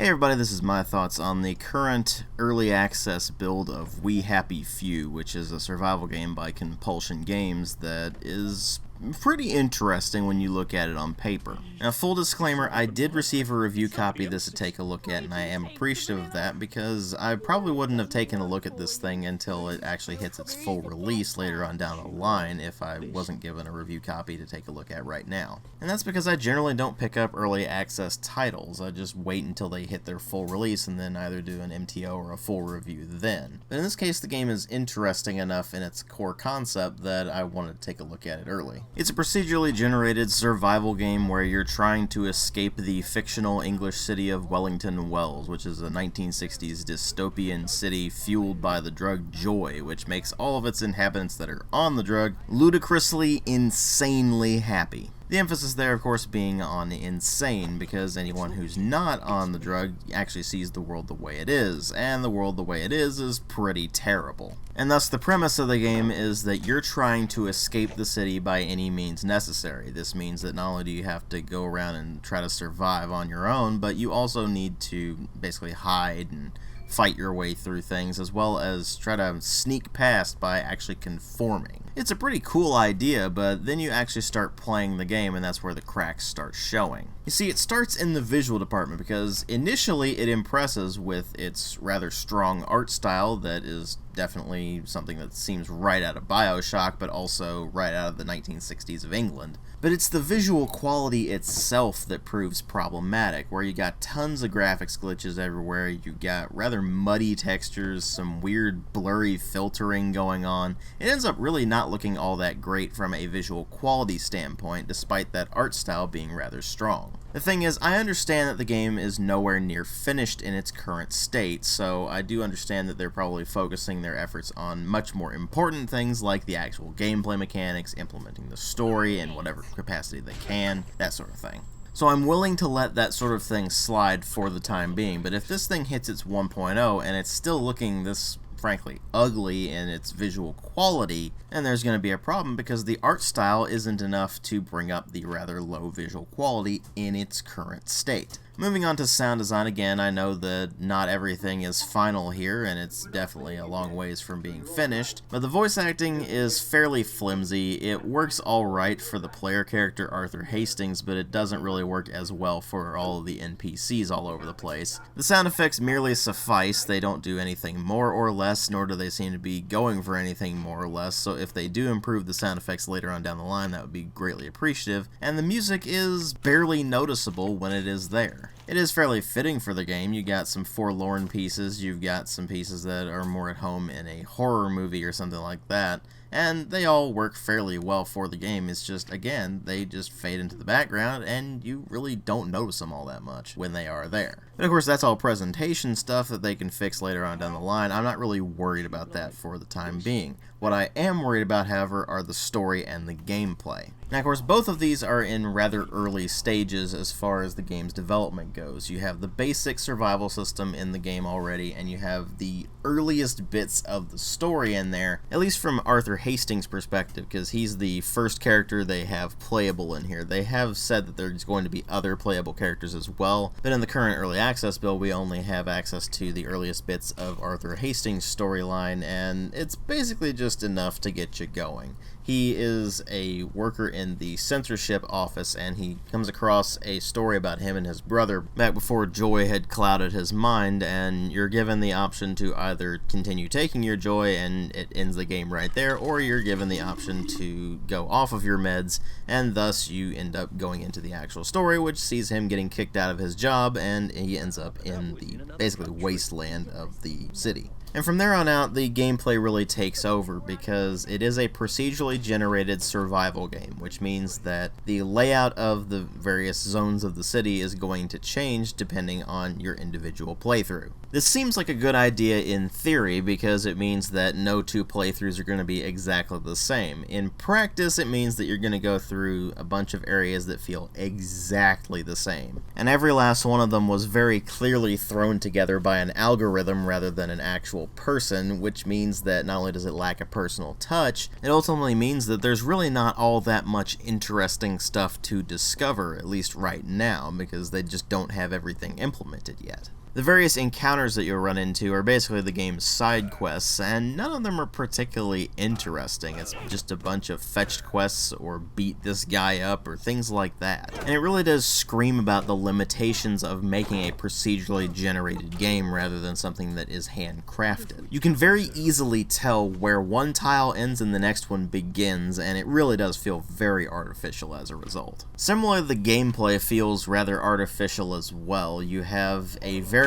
Hey everybody, this is my thoughts on the current early access build of We Happy Few, which is a survival game by Compulsion Games that is pretty interesting when you look at it on paper. Now, full disclaimer, I did receive a review copy of this to take a look at, and I am appreciative of that because I probably wouldn't have taken a look at this thing until it actually hits its full release later on down the line if I wasn't given a review copy to take a look at right now. And that's because I generally don't pick up early access titles. I just wait until they hit their full release and then either do an MTO or a full review then. But in this case, the game is interesting enough in its core concept that I wanted to take a look at it early. It's a procedurally generated survival game where you're trying to escape the fictional English city of Wellington Wells, which is a 1960s dystopian city fueled by the drug joy, which makes all of its inhabitants that are on the drug ludicrously, insanely happy. The emphasis there, of course, being on insane, because anyone who's not on the drug actually sees the world the way it is, and the world the way it is pretty terrible. And thus the premise of the game is that you're trying to escape the city by any means necessary. This means that not only do you have to go around and try to survive on your own, but you also need to basically hide and fight your way through things, as well as try to sneak past by actually conforming. It's a pretty cool idea, but then you actually start playing the game and that's where the cracks start showing. You see, it starts in the visual department because initially it impresses with its rather strong art style that is definitely something that seems right out of BioShock, but also right out of the 1960s of England. But it's the visual quality itself that proves problematic, where you got tons of graphics glitches everywhere, you got rather muddy textures, some weird blurry filtering going on. It ends up really not looking all that great from a visual quality standpoint, despite that art style being rather strong. The thing is, I understand that the game is nowhere near finished in its current state, so I do understand that they're probably focusing their efforts on much more important things like the actual gameplay mechanics, implementing the story in whatever capacity they can, that sort of thing. So I'm willing to let that sort of thing slide for the time being, but if this thing hits its 1.0 and it's still looking this frankly ugly in its visual quality, then there's going to be a problem because the art style isn't enough to bring up the rather low visual quality in its current state. Moving on to sound design again, I know that not everything is final here, and it's definitely a long ways from being finished, but the voice acting is fairly flimsy. It works alright for the player character Arthur Hastings, but it doesn't really work as well for all of the NPCs all over the place. The sound effects merely suffice. They don't do anything more or less, nor do they seem to be going for anything more or less, so if they do improve the sound effects later on down the line, that would be greatly appreciative, and the music is barely noticeable when it is there. It is fairly fitting for the game. You got some forlorn pieces, you've got some pieces that are more at home in a horror movie or something like that, and they all work fairly well for the game. It's just, again, they just fade into the background and you really don't notice them all that much when they are there. But of course, that's all presentation stuff that they can fix later on down the line. I'm not really worried about that for the time being. What I am worried about, however, are the story and the gameplay. Now, of course, both of these are in rather early stages as far as the game's development goes. You have the basic survival system in the game already, and you have the earliest bits of the story in there, at least from Arthur Hastings' perspective, because he's the first character they have playable in here. They have said that there's going to be other playable characters as well, but in the current early access build, we only have access to the earliest bits of Arthur Hastings' storyline, and it's basically just enough to get you going. He is a worker in the censorship office, and he comes across a story about him and his brother back before joy had clouded his mind, and you're given the option to either continue taking your joy and it ends the game right there, or you're given the option to go off of your meds, and thus you end up going into the actual story, which sees him getting kicked out of his job, and he ends up in the basically wasteland of the city. And from there on out, the gameplay really takes over because it is a procedurally generated survival game, which means that the layout of the various zones of the city is going to change depending on your individual playthrough. This seems like a good idea in theory because it means that no two playthroughs are going to be exactly the same. In practice, it means that you're going to go through a bunch of areas that feel exactly the same. And every last one of them was very clearly thrown together by an algorithm rather than an actual single person, which means that not only does it lack a personal touch, it ultimately means that there's really not all that much interesting stuff to discover, at least right now, because they just don't have everything implemented yet. The various encounters that you'll run into are basically the game's side quests, and none of them are particularly interesting. It's just a bunch of fetched quests or beat this guy up or things like that. And it really does scream about the limitations of making a procedurally generated game rather than something that is handcrafted. You can very easily tell where one tile ends and the next one begins, and it really does feel very artificial as a result. Similarly, the gameplay feels rather artificial as well. You have a very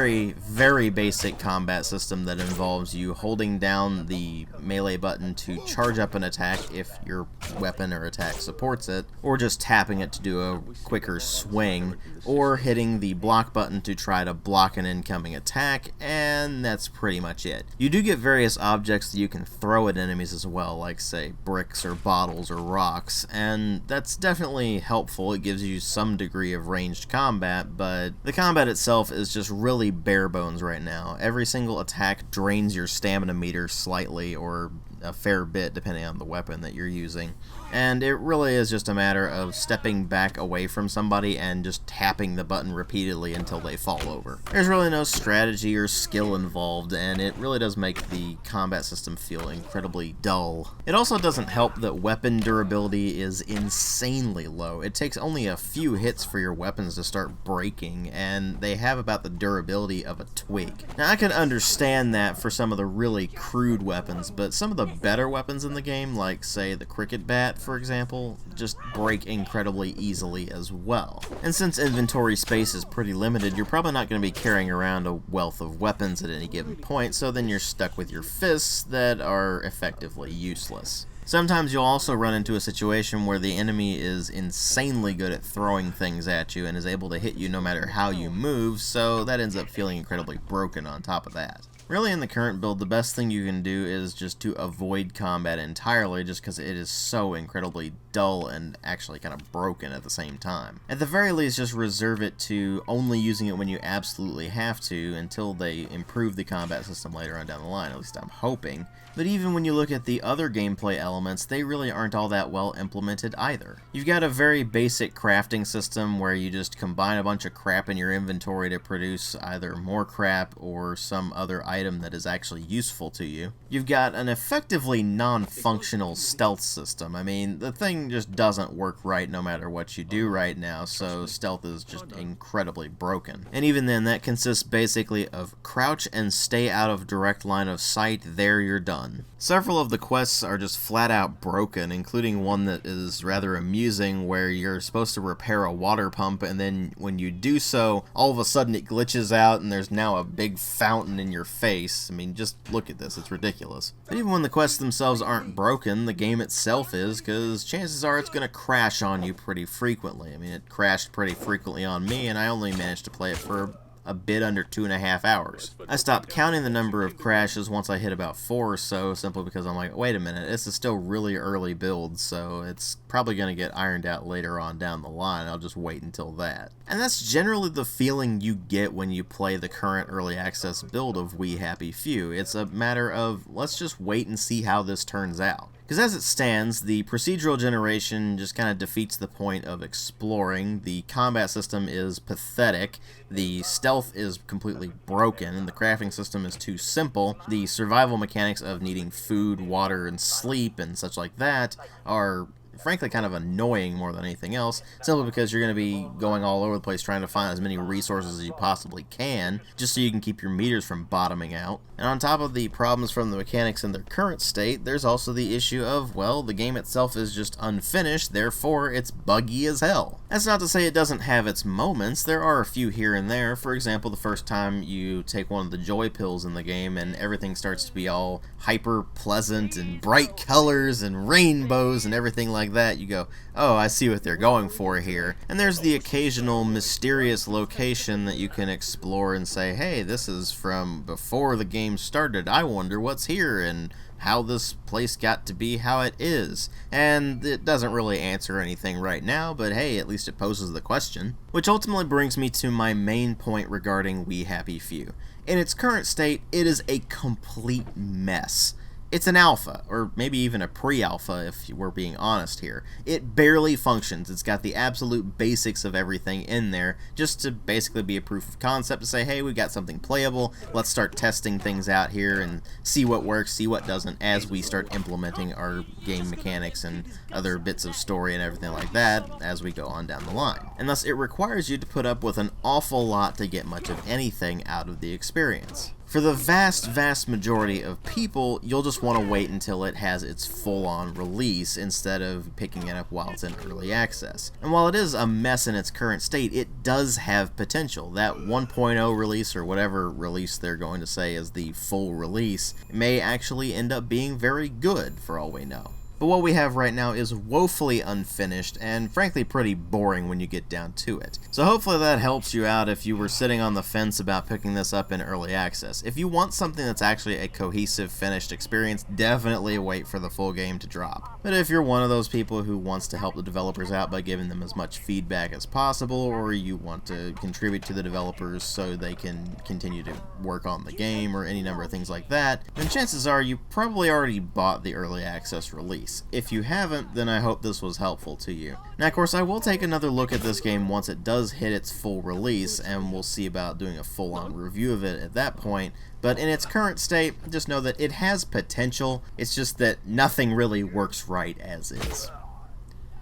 basic combat system that involves you holding down the melee button to charge up an attack if your weapon or attack supports it, or just tapping it to do a quicker swing, or hitting the block button to try to block an incoming attack, and that's pretty much it. You do get various objects that you can throw at enemies as well, like say bricks or bottles or rocks, and that's definitely helpful. It gives you some degree of ranged combat, but the combat itself is just really bare bones right now. Every single attack drains your stamina meter slightly, or a fair bit depending on the weapon that you're using, and it really is just a matter of stepping back away from somebody and just tapping the button repeatedly until they fall over. There's really no strategy or skill involved, and it really does make the combat system feel incredibly dull. It also doesn't help that weapon durability is insanely low. It takes only a few hits for your weapons to start breaking, and they have about the durability of a twig. Now, I can understand that for some of the really crude weapons, but some of the better weapons in the game, like say the cricket bat for example, just break incredibly easily as well. And since inventory space is pretty limited, you're probably not going to be carrying around a wealth of weapons at any given point, so then you're stuck with your fists that are effectively useless. Sometimes you'll also run into a situation where the enemy is insanely good at throwing things at you and is able to hit you no matter how you move, so that ends up feeling incredibly broken on top of that. Really, in the current build, the best thing you can do is just to avoid combat entirely, just because it is so incredibly dull and actually kind of broken at the same time. At the very least, just reserve it to only using it when you absolutely have to, until they improve the combat system later on down the line, at least I'm hoping. But even when you look at the other gameplay elements, they really aren't all that well implemented either. You've got a very basic crafting system where you just combine a bunch of crap in your inventory to produce either more crap or some other item that is actually useful to you. You've got an effectively non-functional stealth system. I mean, the thing just doesn't work right no matter what you do right now, so stealth is just incredibly broken. And even then, that consists basically of crouch and stay out of direct line of sight, there you're done. Several of the quests are just flat out broken, including one that is rather amusing where you're supposed to repair a water pump, and then when you do so, all of a sudden it glitches out and there's now a big fountain in your face. I mean, just look at this, it's ridiculous. But even when the quests themselves aren't broken, the game itself is, because chances are it's going to crash on you pretty frequently. I mean, it crashed pretty frequently on me, and I only managed to play it for a bit under 2.5 hours. I stopped counting the number of crashes once I hit about 4 or so, simply because I'm like, wait a minute, this is still really early build, so it's probably going to get ironed out later on down the line. I'll just wait until that. And that's generally the feeling you get when you play the current early access build of We Happy Few. It's a matter of, let's just wait and see how this turns out. Because as it stands, the procedural generation just kind of defeats the point of exploring, the combat system is pathetic, the stealth is completely broken, and the crafting system is too simple, the survival mechanics of needing food, water, and sleep and such like that are frankly kind of annoying more than anything else, simply because you're going to be going all over the place trying to find as many resources as you possibly can, just so you can keep your meters from bottoming out. And on top of the problems from the mechanics in their current state, there's also the issue of, well, the game itself is just unfinished, therefore it's buggy as hell. That's not to say it doesn't have its moments. There are a few here and there. For example, the first time you take one of the joy pills in the game and everything starts to be all hyper pleasant and bright colors and rainbows and everything like like that, you go, oh, I see what they're going for here. And there's the occasional mysterious location that you can explore and say, hey, this is from before the game started. I wonder what's here and how this place got to be how it is. And it doesn't really answer anything right now, but hey, at least it poses the question. Which ultimately brings me to my main point regarding We Happy Few. In its current state, it is a complete mess. It's an alpha, or maybe even a pre-alpha if we're being honest here. It barely functions. It's got the absolute basics of everything in there, just to basically be a proof of concept to say, hey, we got something playable, let's start testing things out here and see what works, see what doesn't, as we start implementing our game mechanics and other bits of story and everything like that as we go on down the line. And thus it requires you to put up with an awful lot to get much of anything out of the experience. For the vast majority of people, you'll just want to wait until it has its full-on release instead of picking it up while it's in early access. And while it is a mess in its current state, it does have potential. That 1.0 release, or whatever release they're going to say is the full release, may actually end up being very good for all we know. But what we have right now is woefully unfinished and frankly pretty boring when you get down to it. So hopefully that helps you out if you were sitting on the fence about picking this up in early access. If you want something that's actually a cohesive, finished experience, definitely wait for the full game to drop. But if you're one of those people who wants to help the developers out by giving them as much feedback as possible, or you want to contribute to the developers so they can continue to work on the game or any number of things like that, then chances are you probably already bought the early access release. If you haven't, then I hope this was helpful to you. Now, of course, I will take another look at this game once it does hit its full release, and we'll see about doing a full-on review of it at that point. But in its current state, just know that it has potential. It's just that nothing really works right as is.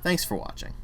Thanks for watching.